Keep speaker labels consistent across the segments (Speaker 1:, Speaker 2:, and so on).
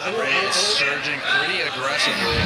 Speaker 1: Ray is surging pretty aggressively.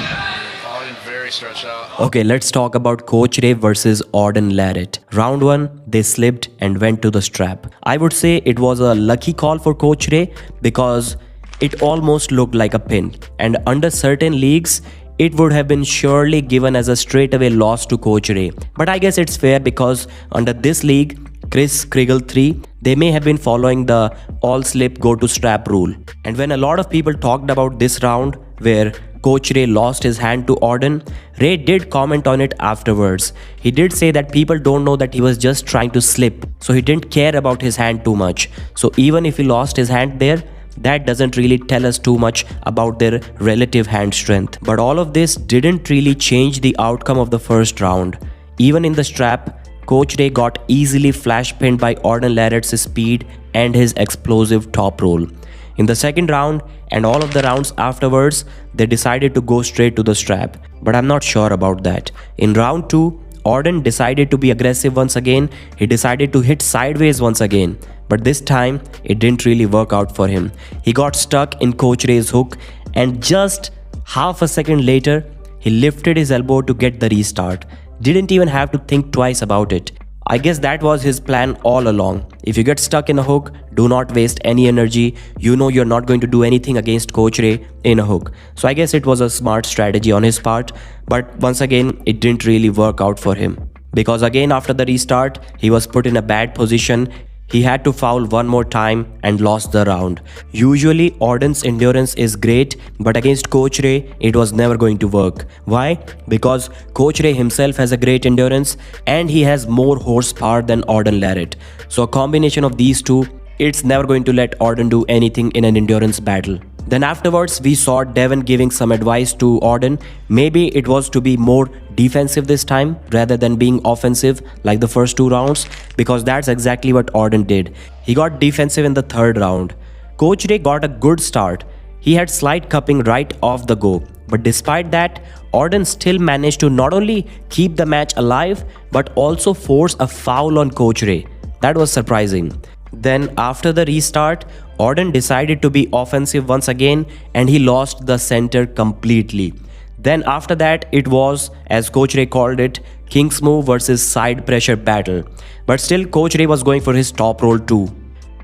Speaker 1: Auden very stretched out.
Speaker 2: Okay, let's talk about Coach Ray versus Auden LARRATT. Round 1, they slipped and went to the strap. I would say it was a lucky call for Coach Ray because it almost looked like a pin. And under certain leagues, it would have been surely given as a straightaway loss to Coach Ray. But I guess it's fair because under this league, Chris Kriegel 3, they may have been following the all slip go to strap rule. And when a lot of people talked about this round where Coach Ray lost his hand to Auden, Ray did comment on it afterwards. He did say that people don't know that he was just trying to slip, so he didn't care about his hand too much. So even if he lost his hand there, that doesn't really tell us too much about their relative hand strength. But all of this didn't really change the outcome of the first round. Even in the strap, Coach Ray got easily flash pinned by Auden LARRATT's speed and his explosive top roll. In the second round and all of the rounds afterwards, they decided to go straight to the strap, but I'm not sure about that. In round 2, Auden decided to be aggressive once again. He decided to hit sideways once again, but this time it didn't really work out for him. He got stuck in Coach Ray's hook, and just half a second later, he lifted his elbow to get the restart. Didn't even have to think twice about it. I guess that was his plan all along. If you get stuck in a hook, do not waste any energy. You know you're not going to do anything against Coach Ray in a hook. So I guess it was a smart strategy on his part. But once again, it didn't really work out for him. Because again, after the restart, he was put in a bad position. He had to foul one more time and lost the round. Usually, Auden's endurance is great, but against Coach Ray, it was never going to work. Why? Because Coach Ray himself has a great endurance and he has more horsepower than Auden LARRATT. So a combination of these two, it's never going to let Auden do anything in an endurance battle. Then afterwards, we saw Devin giving some advice to Auden. Maybe it was to be more defensive this time rather than being offensive like the first 2 rounds, because that's exactly what Auden did. He got defensive in the 3rd round. Coach Ray got a good start. He had slight cupping right off the go. But despite that, Auden still managed to not only keep the match alive, but also force a foul on Coach Ray. That was surprising. Then after the restart, Auden decided to be offensive once again and he lost the center completely. Then after that, it was, as Coach Ray called it, King's move versus side pressure battle. But still, Coach Ray was going for his top roll too.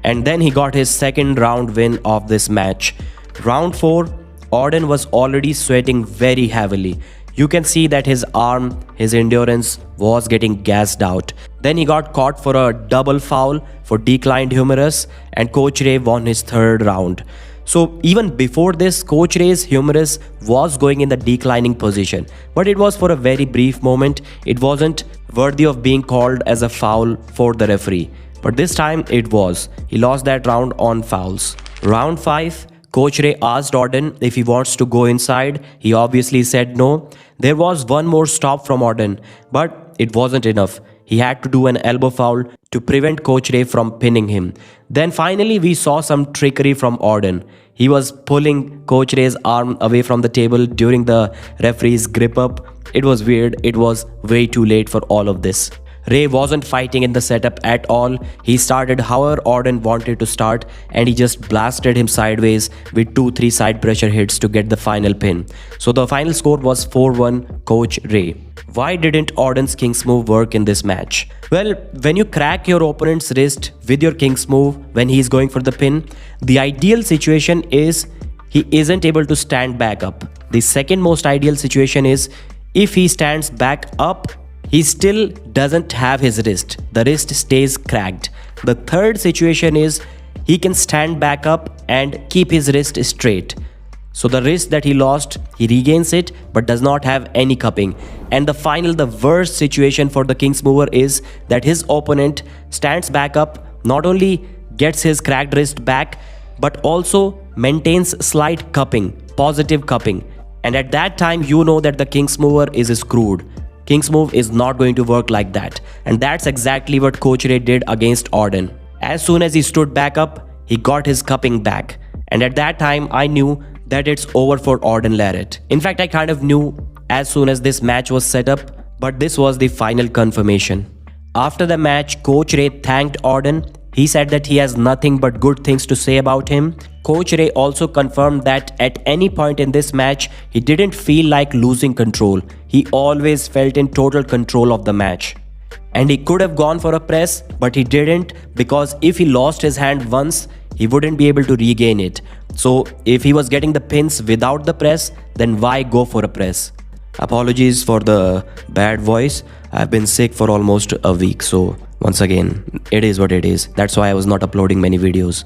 Speaker 2: And then he got his 2nd round win of this match. Round 4, Auden was already sweating very heavily. You can see that his arm, his endurance was getting gassed out. Then he got caught for a double foul for declined humerus and Coach Ray won his 3rd round. So even before this, Coach Ray's humerus was going in the declining position. But it was for a very brief moment. It wasn't worthy of being called as a foul for the referee. But this time it was. He lost that round on fouls. Round 5. Coach Ray asked Auden if he wants to go inside. He obviously said no. There was one more stop from Auden, but it wasn't enough. He had to do an elbow foul to prevent Coach Ray from pinning him. Then finally we saw some trickery from Auden. He was pulling Coach Ray's arm away from the table during the referee's grip up. It was weird. It was way too late for all of this. Ray wasn't fighting in the setup at all. He started however Auden wanted to start and he just blasted him sideways with 2-3 side pressure hits to get the final pin. So the final score was 4-1 Coach Ray. Why didn't Auden's King's move work in this match? Well, when you crack your opponent's wrist with your King's move when he is going for the pin, the ideal situation is he isn't able to stand back up. The second most ideal situation is if he stands back up, he still doesn't have his wrist. The wrist stays cracked. The third situation is he can stand back up and keep his wrist straight. So the wrist that he lost, he regains it but does not have any cupping. And the worst situation for the King's mover is that his opponent stands back up, not only gets his cracked wrist back, but also maintains slight cupping, positive cupping. And at that time, you know that the King's mover is screwed. King's move is not going to work like that. And that's exactly what Coach Ray did against Auden. As soon as he stood back up, he got his cupping back. And at that time, I knew that it's over for Auden LARRATT. In fact, I kind of knew as soon as this match was set up, but this was the final confirmation. After the match, Coach Ray thanked Auden. He said that he has nothing but good things to say about him. Coach Ray also confirmed that at any point in this match, he didn't feel like losing control. He always felt in total control of the match. And he could have gone for a press, but he didn't, because if he lost his hand once, he wouldn't be able to regain it. So if he was getting the pins without the press, then why go for a press? Apologies for the bad voice. I've been sick for almost a week, so once again, it is what it is. That's why I was not uploading many videos.